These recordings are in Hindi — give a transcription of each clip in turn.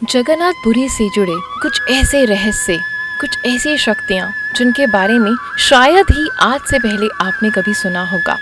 जगन्नाथपुरी से जुड़े कुछ ऐसे रहस्य, कुछ ऐसी शक्तियाँ जिनके बारे में शायद ही आज से पहले आपने कभी सुना होगा।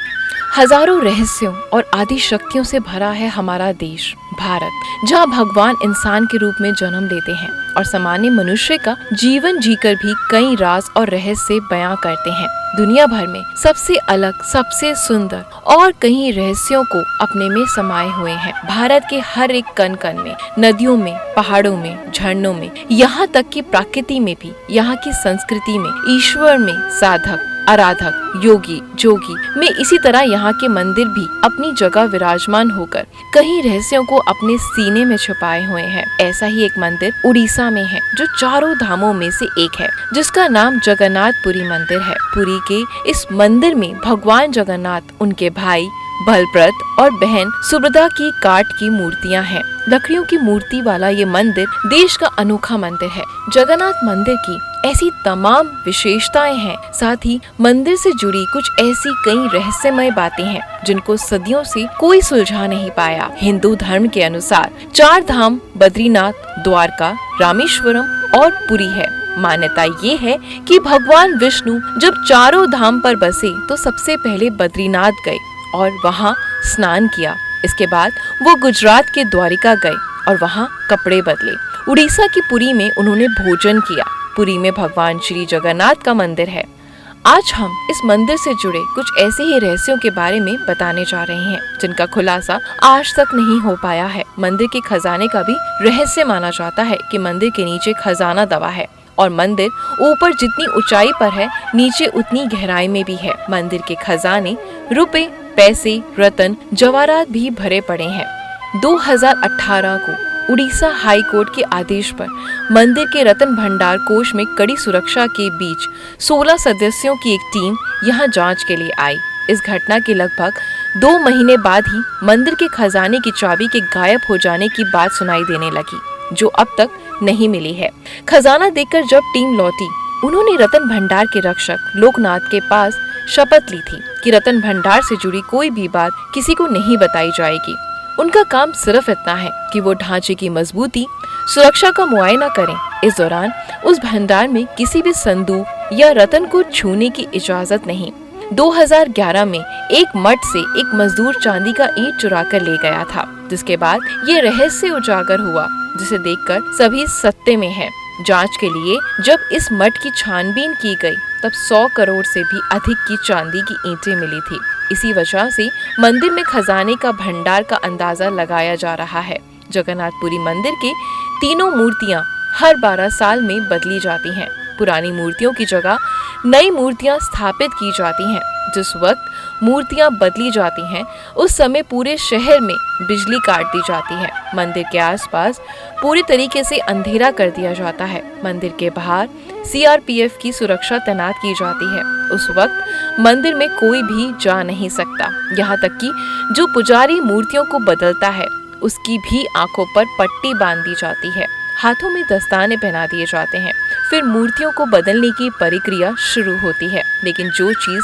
हजारों रहस्यों और आदि शक्तियों से भरा है हमारा देश भारत, जहाँ भगवान इंसान के रूप में जन्म लेते हैं और सामान्य मनुष्य का जीवन जीकर भी कई राज और रहस्य बयां करते हैं। दुनिया भर में सबसे अलग, सबसे सुंदर और कई रहस्यों को अपने में समाये हुए हैं। भारत के हर एक कण कण में, नदियों में, पहाड़ों में, झरनों में, यहाँ तक कि प्रकृति में भी, यहाँ की संस्कृति में, ईश्वर में, साधक, आराधक, योगी, जोगी में, इसी तरह यहाँ के मंदिर भी अपनी जगह विराजमान होकर कई रहस्यों को अपने सीने में छुपाए हुए हैं। ऐसा ही एक मंदिर उड़ीसा में है, जो चारों धामों में से एक है, जिसका नाम जगन्नाथपुरी मंदिर है। पुरी के इस मंदिर में भगवान जगन्नाथ, उनके भाई बलभद्र और बहन सुभद्रा की काठ की मूर्तियां हैं। लकड़ियों की मूर्ति वाला ये मंदिर देश का अनोखा मंदिर है। जगन्नाथ मंदिर की ऐसी तमाम विशेषताएं हैं, साथ ही मंदिर से जुड़ी कुछ ऐसी कई रहस्यमय बातें हैं जिनको सदियों से कोई सुलझा नहीं पाया। हिंदू धर्म के अनुसार 4 धाम बद्रीनाथ, द्वारका, रामेश्वरम और पुरी है। मान्यता ये है कि भगवान विष्णु जब चारों धाम पर बसे तो सबसे पहले बद्रीनाथ गए और वहाँ स्नान किया। इसके बाद वो गुजरात के द्वारिका गए और वहाँ कपड़े बदले। उड़ीसा की पुरी में उन्होंने भोजन किया। पुरी में भगवान श्री जगन्नाथ का मंदिर है। आज हम इस मंदिर से जुड़े कुछ ऐसे ही रहस्यों के बारे में बताने जा रहे हैं, जिनका खुलासा आज तक नहीं हो पाया है। मंदिर के खजाने का भी रहस्य माना जाता है कि मंदिर के नीचे खजाना दबा है और मंदिर ऊपर जितनी ऊंचाई पर है, नीचे उतनी गहराई में भी है। मंदिर के खजाने रुपए, पैसे, रत्न, जवाहरात भी भरे पड़े हैं। 2018 को उड़ीसा हाई कोर्ट के आदेश पर मंदिर के रत्न भंडार कोष में कड़ी सुरक्षा के बीच 16 सदस्यों की एक टीम यहां जांच के लिए आई। इस घटना के लगभग 2 महीने बाद ही मंदिर के खजाने की चाबी के गायब हो जाने की बात सुनाई देने लगी, जो अब तक नहीं मिली है। खजाना देखकर जब टीम लौटी, उन्होंने रत्न भंडार के रक्षक लोकनाथ के पास शपथ ली थी कि रत्न भंडार से जुड़ी कोई भी बात किसी को नहीं बताई जाएगी। उनका काम सिर्फ इतना है कि वो ढांचे की मजबूती, सुरक्षा का मुआयना करें। इस दौरान उस भंडार में किसी भी संदूक या रत्न को छूने की इजाजत नहीं। 2011 में एक मठ से एक मजदूर चांदी का ईंट चुरा कर ले गया था, जिसके बाद ये रहस्य उजागर हुआ, जिसे देखकर सभी सत्ते में हैं। जांच के लिए जब इस मठ की छानबीन की गई, तब 100 करोड़ से भी अधिक की चांदी की ईंटें मिली थी। इसी वजह से मंदिर में खजाने का भंडार का अंदाजा लगाया जा रहा है। जगन्नाथपुरी मंदिर के तीनों मूर्तियां हर 12 साल में बदली जाती हैं। पुरानी मूर्तियों की जगह नई मूर्तियां स्थापित की जाती हैं। जिस वक्त मूर्तियां बदली जाती हैं, उस समय पूरे शहर में बिजली काट दी जाती है। मंदिर के आसपास पूरी तरीके से अंधेरा कर दिया जाता है। मंदिर के बाहर CRPF की सुरक्षा तैनात की जाती है। उस वक्त मंदिर में कोई भी जा नहीं सकता। यहाँ तक कि जो पुजारी मूर्तियों को बदलता है, उसकी भी आंखों पर पट्टी बांध दी जाती है। हाथों में दस्ताने पहना दिए जाते हैं। फिर मूर्तियों को बदलने की प्रक्रिया शुरू होती है। लेकिन जो चीज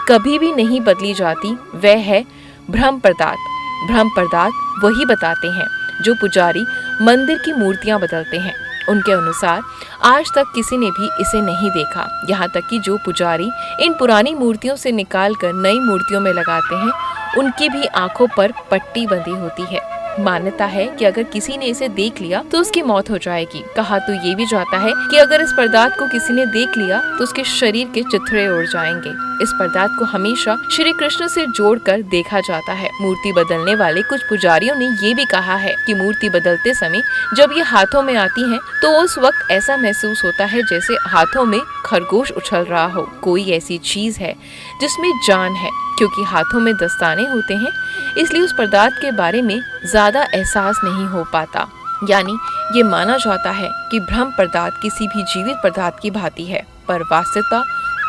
कभी भी नहीं बदली जाती, वह है ब्रह्म पदार्थ। ब्रह्म पदार्थ वही बताते हैं जो पुजारी मंदिर की मूर्तियां बदलते हैं। उनके अनुसार आज तक किसी ने भी इसे नहीं देखा। यहाँ तक कि जो पुजारी इन पुरानी मूर्तियों से निकालकर नई मूर्तियों में लगाते हैं, उनकी भी आंखों पर पट्टी बंधी होती है। मान्यता है कि अगर किसी ने इसे देख लिया तो उसकी मौत हो जाएगी। कहा तो ये भी जाता है कि अगर इस पदार्थ को किसी ने देख लिया तो उसके शरीर के चिथड़े उड़ जाएंगे। इस पदार्थ को हमेशा श्री कृष्ण से जोड़कर देखा जाता है। मूर्ति बदलने वाले कुछ पुजारियों ने ये भी कहा है कि मूर्ति बदलते समय जब ये हाथों में आती है, तो उस वक्त ऐसा महसूस होता है जैसे हाथों में खरगोश उछल रहा हो। कोई ऐसी चीज है जिसमें जान है। क्योंकि हाथों में दस्ताने होते हैं, इसलिए उस पदार्थ के बारे में ज्यादा एहसास नहीं हो पाता। यानी ये माना जाता है कि ब्रह्म पदार्थ किसी भी जीवित पदार्थ की भांति है, पर वास्तविकता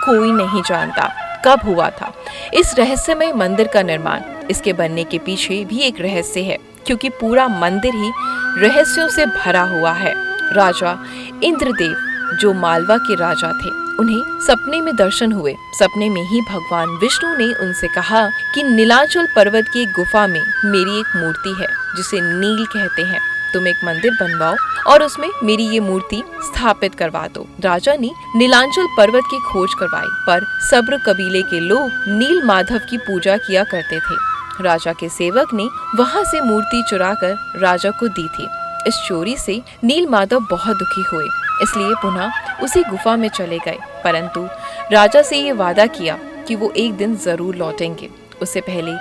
कोई नहीं जानता कब हुआ था। इस रहस्यमय मंदिर का निर्माण, इसके बनने के पीछे भी एक रहस्य है, क्योंकि पूरा मंदिर ही रहस्यों से भरा हुआ है। राजा इंद्रदेव, जो मालवा के राजा थे, उन्हें सपने में दर्शन हुए। सपने में ही भगवान विष्णु ने उनसे कहा कि नीलाचल पर्वत की एक गुफा में मेरी एक मूर्ति है, जिसे नील कहते हैं। तुम एक मंदिर बनवाओ और उसमें मेरी ये मूर्ति स्थापित करवा दो। राजा ने नीलांचल पर्वत की खोज करवाई, पर सब्र कबीले के लोग नील माधव की पूजा किया करते थे। राजा के सेवक ने वहाँ से मूर्ति चुराकर राजा को दी थी। इस चोरी से नील माधव बहुत दुखी हुए, इसलिए पुनः उसी गुफा में चले गए, परंतु राजा से ये वादा किया कि वो एक दिन जरूर लौटेंगे। उससे पहले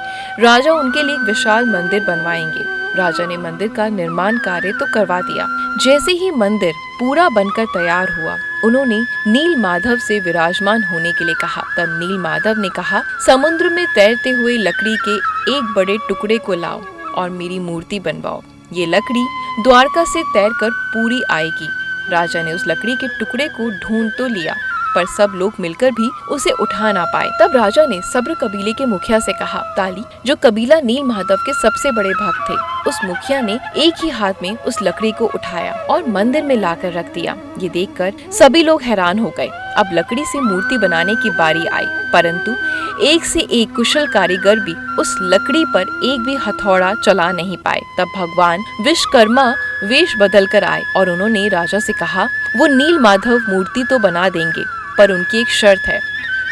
राजा उनके लिए एक विशाल मंदिर बनवाएंगे। राजा ने मंदिर का निर्माण कार्य तो करवा दिया। जैसे ही मंदिर पूरा बनकर तैयार हुआ, उन्होंने नील माधव से विराजमान होने के लिए कहा। तब नील माधव ने कहा, समुद्र में तैरते हुए लकड़ी के एक बड़े टुकड़े को लाओ और मेरी मूर्ति बनवाओ। ये लकड़ी द्वारका से तैरकर पूरी आएगी। राजा ने उस लकड़ी के टुकड़े को ढूंढ तो लिया, पर सब लोग मिलकर भी उसे उठा ना पाए। तब राजा ने सब्र कबीले के मुखिया से कहा। ताली, जो कबीला नील माधव के सबसे बड़े भक्त थे, उस मुखिया ने एक ही हाथ में उस लकड़ी को उठाया और मंदिर में लाकर रख दिया। ये देखकर सभी लोग हैरान हो गए। अब लकड़ी से मूर्ति बनाने की बारी आई, परंतु एक से एक कुशल कारीगर भी उस लकड़ी पर एक भी हथौड़ा चला नहीं पाए। तब भगवान विश्वकर्मा वेश बदल कर आए और उन्होंने राजा से कहा, वो नील माधव मूर्ति तो बना देंगे, पर उनकी एक शर्त है।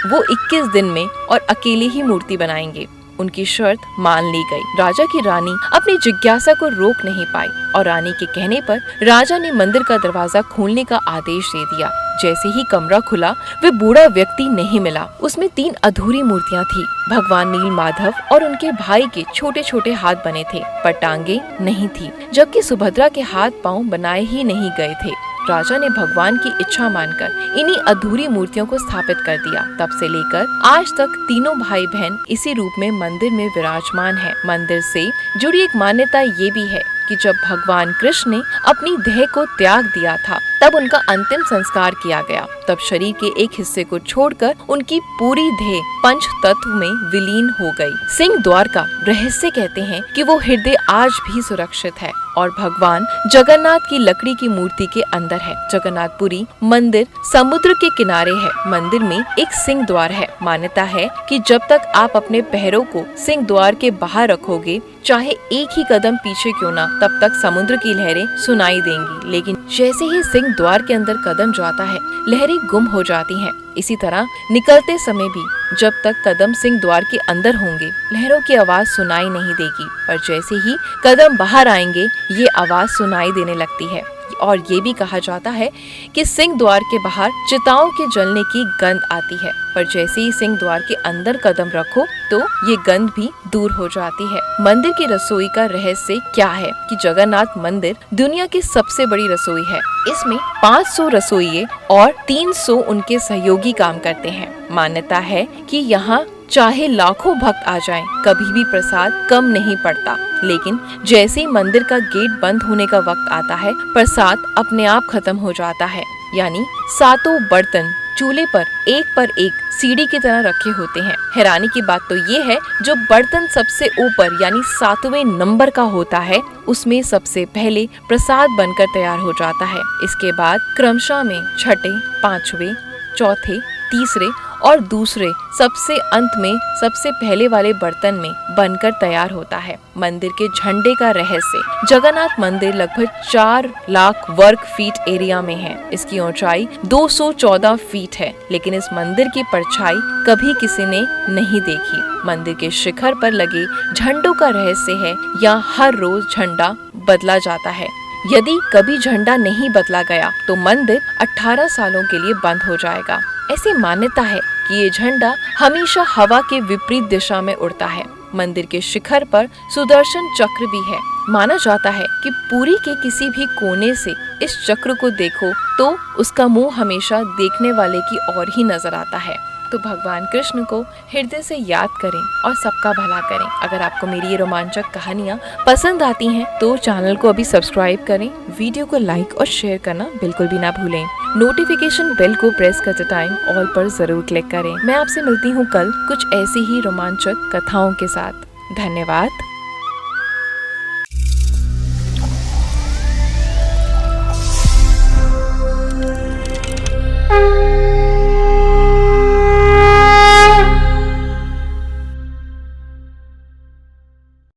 वो 21 दिन में और अकेले ही मूर्ति बनाएंगे। उनकी शर्त मान ली गई। राजा की रानी अपनी जिज्ञासा को रोक नहीं पाई और रानी के कहने पर राजा ने मंदिर का दरवाजा खोलने का आदेश दे दिया। जैसे ही कमरा खुला, वे बूढ़ा व्यक्ति नहीं मिला। उसमें 3 अधूरी मूर्तियां थी। भगवान नील माधव और उनके भाई के छोटे छोटे हाथ बने थे, पर टांगे नहीं थी, जबकि सुभद्रा के हाथ पांव बनाए ही नहीं गए थे। राजा ने भगवान की इच्छा मानकर इन्हीं अधूरी मूर्तियों को स्थापित कर दिया। तब से लेकर आज तक तीनों भाई बहन इसी रूप में मंदिर में विराजमान है। मंदिर से जुड़ी एक मान्यता ये भी है कि जब भगवान कृष्ण ने अपनी देह को त्याग दिया था, तब उनका अंतिम संस्कार किया गया। तब शरीर के एक हिस्से को छोड़कर उनकी पूरी देह पंच तत्व में विलीन हो गई। सिंह द्वार का रहस्य कहते हैं कि वो हृदय आज भी सुरक्षित है और भगवान जगन्नाथ की लकड़ी की मूर्ति के अंदर है। जगन्नाथपुरी मंदिर समुद्र के किनारे है। मंदिर में एक सिंह द्वार है। मान्यता है कि जब तक आप अपने पैरों को सिंह द्वार के बाहर रखोगे, चाहे एक ही कदम पीछे क्यों ना, तब तक समुद्र की लहरें सुनाई देंगी। लेकिन जैसे ही सिंह द्वार के अंदर कदम जाता है, लहरें गुम हो जाती हैं। इसी तरह निकलते समय भी जब तक कदम सिंह द्वार के अंदर होंगे, लहरों की आवाज सुनाई नहीं देगी, पर जैसे ही कदम बाहर आएंगे, ये आवाज सुनाई देने लगती है। और ये भी कहा जाता है कि सिंह द्वार के बाहर चिताओं के जलने की गंध आती है, पर जैसे ही सिंह द्वार के अंदर कदम रखो तो ये गंध भी दूर हो जाती है। मंदिर की रसोई का रहस्य क्या है कि जगन्नाथ मंदिर दुनिया की सबसे बड़ी रसोई है। इसमें 500 रसोइये और 300 उनके सहयोगी काम करते हैं। मान्यता है कि यहाँ चाहे लाखों भक्त आ जाएं, कभी भी प्रसाद कम नहीं पड़ता। लेकिन जैसे ही मंदिर का गेट बंद होने का वक्त आता है, प्रसाद अपने आप खत्म हो जाता है। यानी 7 बर्तन चूल्हे पर एक सीढ़ी की तरह रखे होते हैं। हैरानी की बात तो ये है, जो बर्तन सबसे ऊपर यानी 7वें नंबर का होता है, उसमें सबसे पहले प्रसाद बनकर तैयार हो जाता है। इसके बाद क्रमशः में छठे, 5वें, चौथे, तीसरे और दूसरे सबसे अंत में सबसे पहले वाले बर्तन में बनकर तैयार होता है। मंदिर के झंडे का रहस्य। जगन्नाथ मंदिर लगभग 4 लाख वर्ग फीट एरिया में है। इसकी ऊंचाई 214 फीट है, लेकिन इस मंदिर की परछाई कभी किसी ने नहीं देखी। मंदिर के शिखर पर लगे झंडों का रहस्य है, यहाँ हर रोज झंडा बदला जाता है। यदि कभी झंडा नहीं बदला गया तो मंदिर 18 सालों के लिए बंद हो जाएगा। ऐसी मान्यता है कि ये झंडा हमेशा हवा के विपरीत दिशा में उड़ता है। मंदिर के शिखर पर सुदर्शन चक्र भी है। माना जाता है कि पुरी के किसी भी कोने से इस चक्र को देखो तो उसका मुंह हमेशा देखने वाले की ओर ही नजर आता है। तो भगवान कृष्ण को हृदय से याद करें और सबका भला करें। अगर आपको मेरी ये रोमांचक कहानियाँ पसंद आती हैं तो चैनल को अभी सब्सक्राइब करें, वीडियो को लाइक और शेयर करना बिल्कुल भी ना भूलें। नोटिफिकेशन बेल को प्रेस करते टाइम ऑल पर जरूर क्लिक करें। मैं आपसे मिलती हूँ कल कुछ ऐसी ही रोमांचक कथाओं के साथ। धन्यवाद।